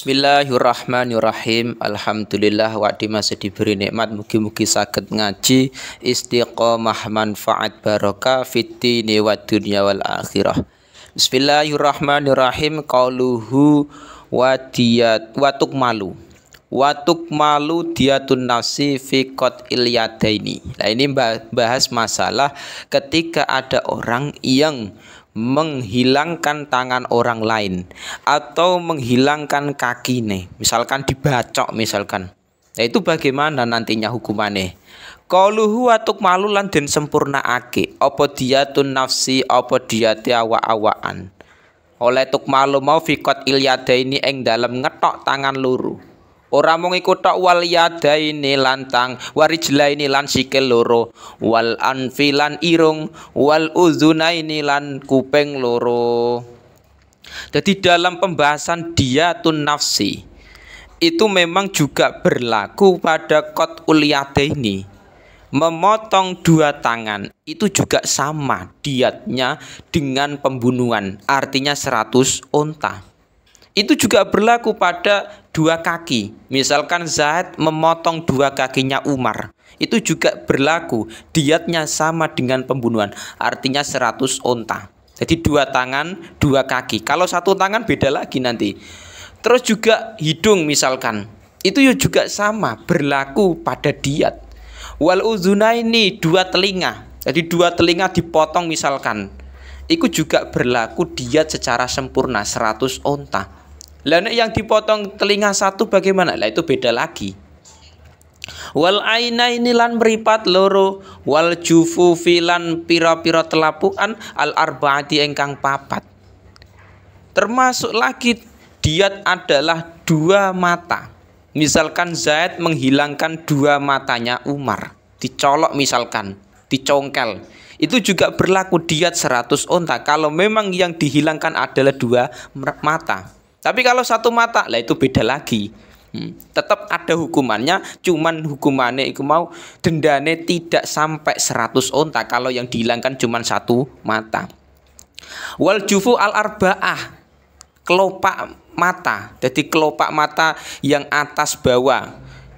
Bismillahirrahmanirrahim. Alhamdulillah wa'di masih diberi nikmat, mugi-mugi saged ngaji istiqomah manfaat barokah fiddini wa dunya wal akhirah. Bismillahirrahmanirrahim. Qauluhu watuk malu diyatun nafsi fi qat'il yadaini. Nah, ini bahas masalah ketika ada orang yang menghilangkan tangan orang lain atau menghilangkan kakine, misalkan dibacok misalkan. Nah, itu bagaimana nantinya hukumannya? Qauluhu watuk malu lan den sempurnaake apa diyatun nafsi apa diyate awak-awakan. Oleh tuk malu mau fikot ilyadaini ing dalem ngetok tangan loro. Ora mung iku tok wal yadaini lantang warijlaini lan sikil loro wal anfilan irung wal uzunaini lan kuping loro. Jadi dalam pembahasan diyatun nafsi itu memang juga berlaku pada qat'ul yadaini. Memotong dua tangan itu juga sama diatnya dengan pembunuhan, artinya 100 unta. Itu juga berlaku pada dua kaki. Misalkan Zaid memotong dua kakinya Umar, itu juga berlaku diatnya sama dengan pembunuhan, artinya 100 unta. Jadi dua tangan, dua kaki. Kalau satu tangan beda lagi nanti. Terus juga hidung misalkan, itu juga sama berlaku pada diat. Wal uzunaini dua telinga. Jadi dua telinga dipotong misalkan, itu juga berlaku diat secara sempurna 100 unta. Lah yang dipotong telinga satu bagaimana? Lah itu beda lagi. Wal ainaini lan meripat loro wal jufufi lan pira-pira telapukan al arbaati ingkang papat. Termasuk lagi diat adalah dua mata. Misalkan Zaid menghilangkan dua matanya Umar, dicolok misalkan, dicongkel. Itu juga berlaku diat 100 unta kalau memang yang dihilangkan adalah dua mata. Tapi kalau satu mata, lah itu beda lagi. Tetap ada hukumannya, cuman hukumannya itu mau dendane tidak sampai 100 unta kalau yang dihilangkan cuman satu mata. Wal jufu al arba'ah, kelopak mata. Jadi kelopak mata yang atas bawah,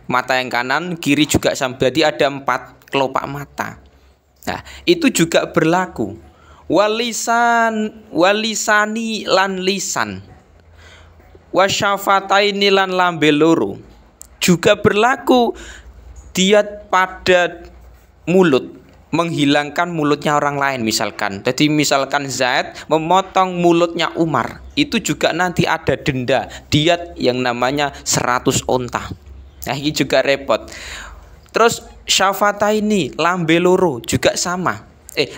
mata yang kanan, kiri juga sama. Jadi ada 4 kelopak mata. Nah, itu juga berlaku. Walisani lan lisan. Wasyafataini lan lambe loro juga berlaku diat pada mulut, menghilangkan mulutnya orang lain misalkan. Jadi misalkan Zaid memotong mulutnya Umar, itu juga nanti ada denda diat yang namanya 100 unta. Nah, ini juga repot. Terus syafataini lambe loro juga sama.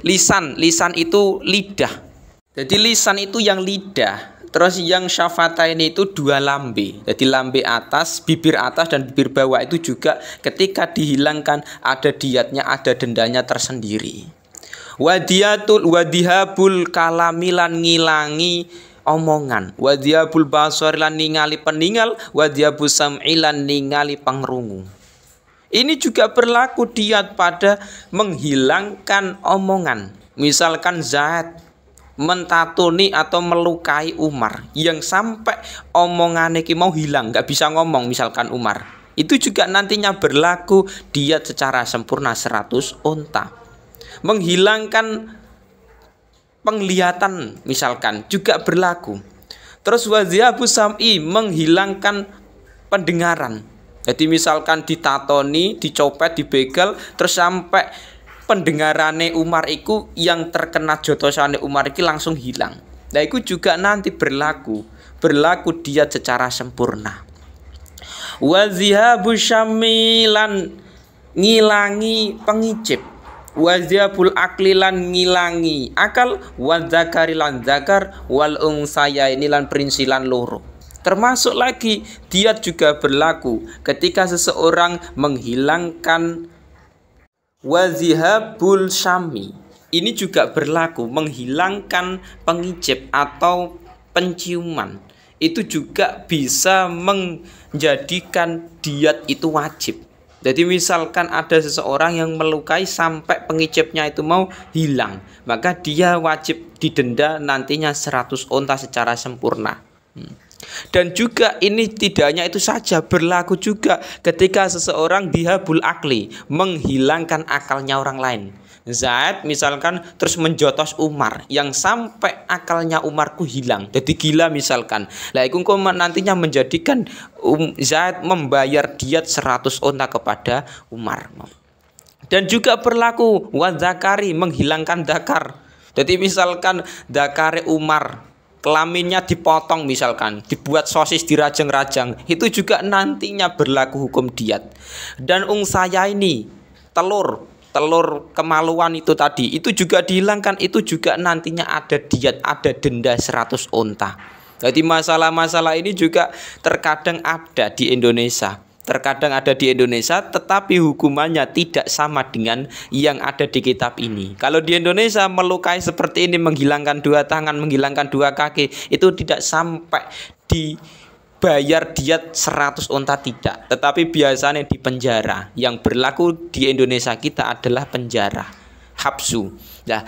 Lisan itu lidah. Jadi lisan itu yang lidah. Terus yang syafata ini itu dua lambe. Jadi lambe atas, bibir atas dan bibir bawah itu juga ketika dihilangkan ada diatnya, ada dendanya tersendiri. Wadihabul kalamilan ngilangi omongan. Wadihabul basorilan ningali peningal. Wadihabul sam'ilan ningali pengrungu. Ini juga berlaku diat pada menghilangkan omongan. Misalkan Zaid mentatuni atau melukai Umar yang sampai omongannya mau hilang, nggak bisa ngomong misalkan Umar, itu juga nantinya berlaku diat secara sempurna 100 unta. Menghilangkan penglihatan misalkan juga berlaku. Terus waziabu sam'i, menghilangkan pendengaran. Jadi misalkan ditatoni, dicopet, dibegal, terus sampai pendengarane Umar iku yang terkena jotosane Umar iki langsung hilang. Nah, itu juga nanti berlaku diat secara sempurna. Wazihabu syamilan ngilangi pengicip. Wazihabul aklilan ngilangi akal. Wadzakarilan zakar wal unsayaini lan perinsilan loro. Termasuk lagi diat juga berlaku ketika seseorang menghilangkan wazihabul syami. Ini juga berlaku menghilangkan pengicip atau penciuman. Itu juga bisa menjadikan diat itu wajib. Jadi misalkan ada seseorang yang melukai sampai pengicipnya itu mau hilang, maka dia wajib didenda nantinya 100 unta secara sempurna. Dan juga ini tidak hanya itu saja, berlaku juga ketika seseorang dihabul akli, menghilangkan akalnya orang lain. Zaid misalkan terus menjotos Umar, yang sampai akalnya Umarku hilang, jadi gila misalkan. Lah iku nantinya menjadikan Zaid membayar diat 100 unta kepada Umar. Dan juga berlaku wadzakari, menghilangkan dakar. Jadi misalkan dakare Umar, kelaminnya dipotong misalkan, dibuat sosis dirajang-rajang, itu juga nantinya berlaku hukum diat. Dan saya ini telur kemaluan itu tadi, itu juga dihilangkan, itu juga nantinya ada diat, ada denda 100 unta. Jadi masalah-masalah ini juga terkadang ada di Indonesia. Tetapi hukumannya tidak sama dengan yang ada di kitab ini. Kalau di Indonesia melukai seperti ini, menghilangkan 2 tangan, menghilangkan 2 kaki, itu tidak sampai dibayar diat 100 unta, tidak. Tetapi biasanya di penjara. Yang berlaku di Indonesia kita adalah penjara, habsu. Nah,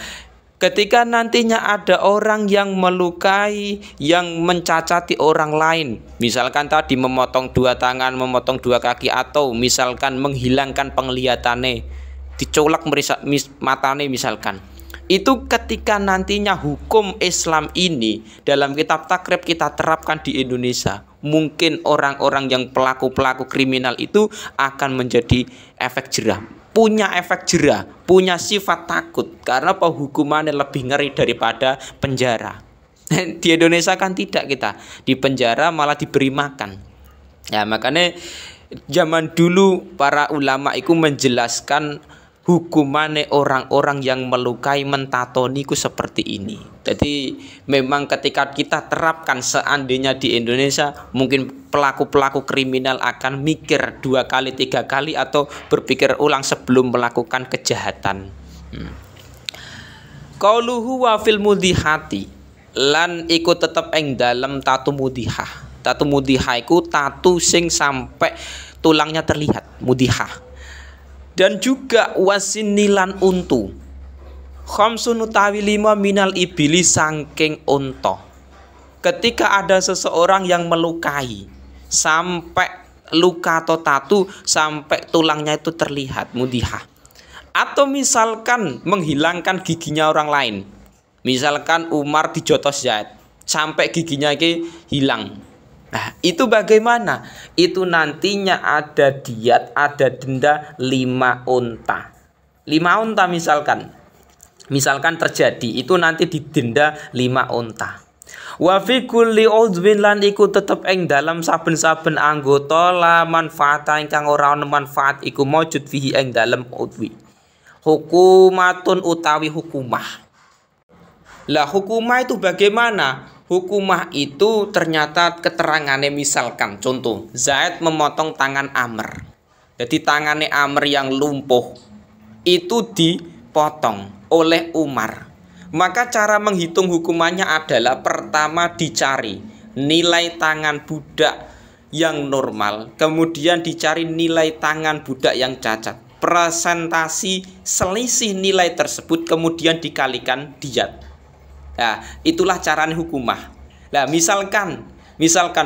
ketika nantinya ada orang yang melukai, yang mencacati orang lain, misalkan tadi memotong 2 tangan, memotong 2 kaki, atau misalkan menghilangkan penglihatannya, dicolak matanya misalkan, itu ketika nantinya hukum Islam ini dalam kitab takrib kita terapkan di Indonesia, mungkin orang-orang yang pelaku-pelaku kriminal itu akan menjadi efek jerah, punya efek jerah, punya sifat takut, karena hukumannya lebih ngeri daripada penjara. Di Indonesia kan tidak, kita di penjara malah diberi makan. Ya, makanya zaman dulu para ulama itu menjelaskan hukumannya orang-orang yang melukai, mentatoni ku seperti ini. Jadi memang ketika kita terapkan seandainya di Indonesia, mungkin pelaku-pelaku kriminal akan mikir 2 kali 3 kali atau berpikir ulang sebelum melakukan kejahatan. Qauluhu wa fil mudihati, lan iku tetep ing dalem tatu mudihah. Tatu mudihah iku tatu sing sampai tulangnya terlihat, mudihah. Dan juga wasinilan untu, khamsun utawi 5 minal ibili sangking unta. Ketika ada seseorang yang melukai sampai luka atau tatu sampai tulangnya itu terlihat, mudihah. Atau misalkan menghilangkan giginya orang lain, misalkan Umar dijotos Zaid sampai giginya ini hilang. Nah, itu bagaimana? Itu nantinya ada diat, ada denda 5 unta. 5 unta misalkan terjadi, itu nanti didenda 5 unta. Wa fi kulli udwin, lan iku tetep ing dalam saben-saben anggota la manfaata ingkang ora ana manfaat iku maujud fihi ing dalam udwi. Hukumatun utawi hukumah. Lah hukumah itu bagaimana? Hukumah itu ternyata keterangannya, misalkan contoh Zaid memotong tangan Amr, jadi tangannya Amr yang lumpuh itu dipotong oleh Umar. Maka cara menghitung hukumannya adalah pertama dicari nilai tangan budak yang normal, kemudian dicari nilai tangan budak yang cacat, presentasi selisih nilai tersebut, kemudian dikalikan diat. Nah, itulah caranya hukumah. Nah, misalkan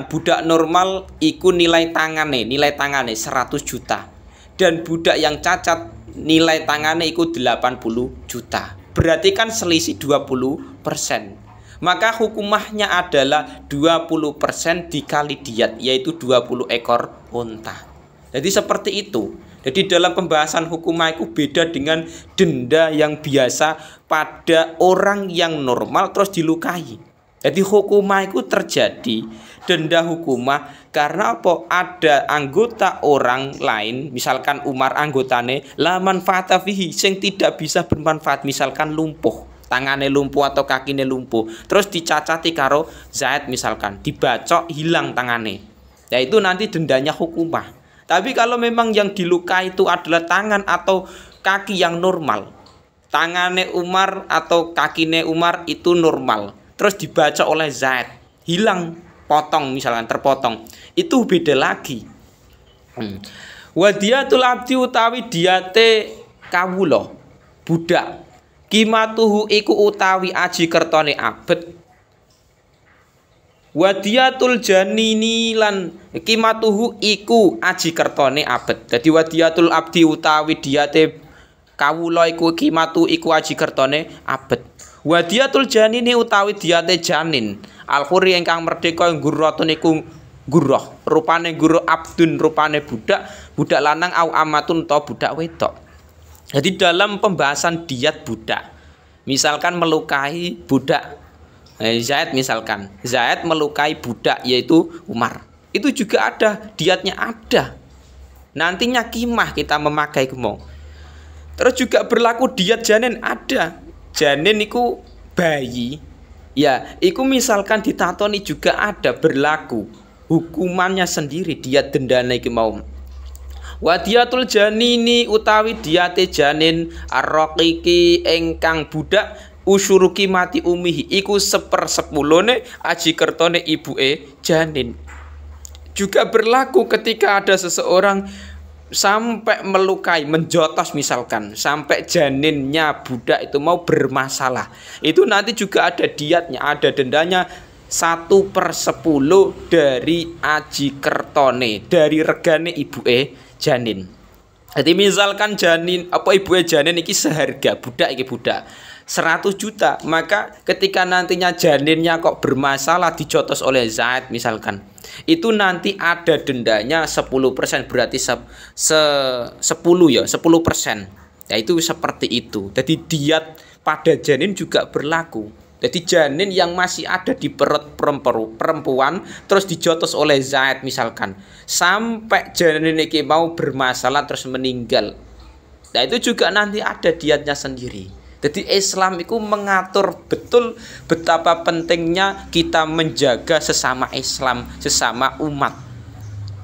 budak normal iku nilai tangannya 100 juta, dan budak yang cacat nilai tangannya iku 80 juta. Berarti kan selisih 20%. Maka hukumahnya adalah 20% dikali diat, yaitu 20 ekor unta. Jadi seperti itu. Jadi dalam pembahasan hukumah itu beda dengan denda yang biasa pada orang yang normal terus dilukai. Jadi hukumah itu terjadi, denda hukumah, karena apa? Ada anggota orang lain, misalkan Umar anggotane la manfaata fihi, sing tidak bisa bermanfaat, misalkan lumpuh, tangannya lumpuh atau kakinya lumpuh, terus dicacati karo Zaid misalkan, dibacok hilang tangannya. Ya itu nanti dendanya hukumah. Tapi kalau memang yang dilukai itu adalah tangan atau kaki yang normal, tangannya Umar atau kakinya Umar itu normal, terus dibaca oleh Zaid, hilang, potong misalkan, terpotong, itu beda lagi. Wadiatul abdi utawi diate kawula budak, qimatuhu iku utawi aji kertone abet, Wadiyatul janini lan qimatuhu iku aji kertone abet. Dadi wadiyatul abdi utawi diyate kawula iku qimatu iku aji kertone abet. Wadiyatul janini utawi diyate janin al-hurri ingkang merdeka gurratun iku gurrah. Rupane guru abdun rupane budak, budak lanang au amatun ta budak wedok. Jadi dalam pembahasan diat budak, misalkan melukai budak Zaid misalkan, Zaid melukai budak yaitu Umar. Itu juga ada, diatnya ada. Nantinya kimah kita memakai kemau. Terus juga berlaku diat janin ada. Janin itu bayi. Ya, itu misalkan ditatoni juga ada berlaku. Hukumannya sendiri diat dendane iki mau. Wadiyatul janini utawi diate janin arraqiqi engkang budak usyuruki mati umihi iku 1/10 aji kertone ibuke janin. Juga berlaku ketika ada seseorang sampai melukai, menjotos misalkan, sampai janinnya budak itu mau bermasalah. Itu nanti juga ada diatnya, ada dendanya 1/10 dari aji kertone, dari regane ibuke janin. Jadi misalkan janin ibuke janin iki seharga, budak iki budak 100 juta, maka ketika nantinya janinnya kok bermasalah dijotos oleh Zaid misalkan, itu nanti ada dendanya 10%, berarti 10 ya, 10%. Ya itu seperti itu. Jadi diat pada janin juga berlaku. Jadi janin yang masih ada di perut perempuan terus dijotos oleh Zaid misalkan, sampai janin ini mau bermasalah terus meninggal. Nah itu juga nanti ada diatnya sendiri. Jadi Islam itu mengatur betul betapa pentingnya kita menjaga sesama Islam, sesama umat.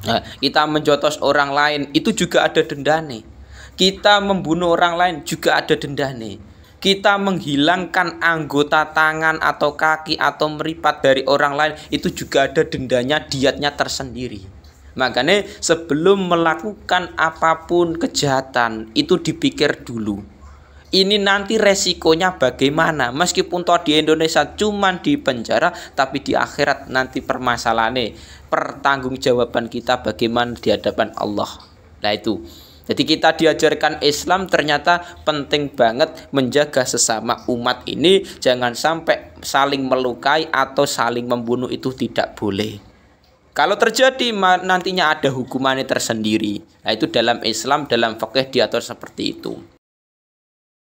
Nah, kita menjotos orang lain itu juga ada dendane. Kita membunuh orang lain juga ada dendane. Kita menghilangkan anggota tangan atau kaki atau meripat dari orang lain itu juga ada dendanya, diatnya tersendiri. Makanya sebelum melakukan apapun kejahatan itu dipikir dulu. Ini nanti resikonya bagaimana? Meskipun toh di Indonesia cuman di penjara, tapi di akhirat nanti permasalahannya, pertanggungjawaban kita bagaimana di hadapan Allah. Nah itu. Jadi kita diajarkan Islam ternyata penting banget menjaga sesama umat ini, jangan sampai saling melukai atau saling membunuh, itu tidak boleh. Kalau terjadi nantinya ada hukumannya tersendiri. Nah itu dalam Islam, dalam fikih diatur seperti itu.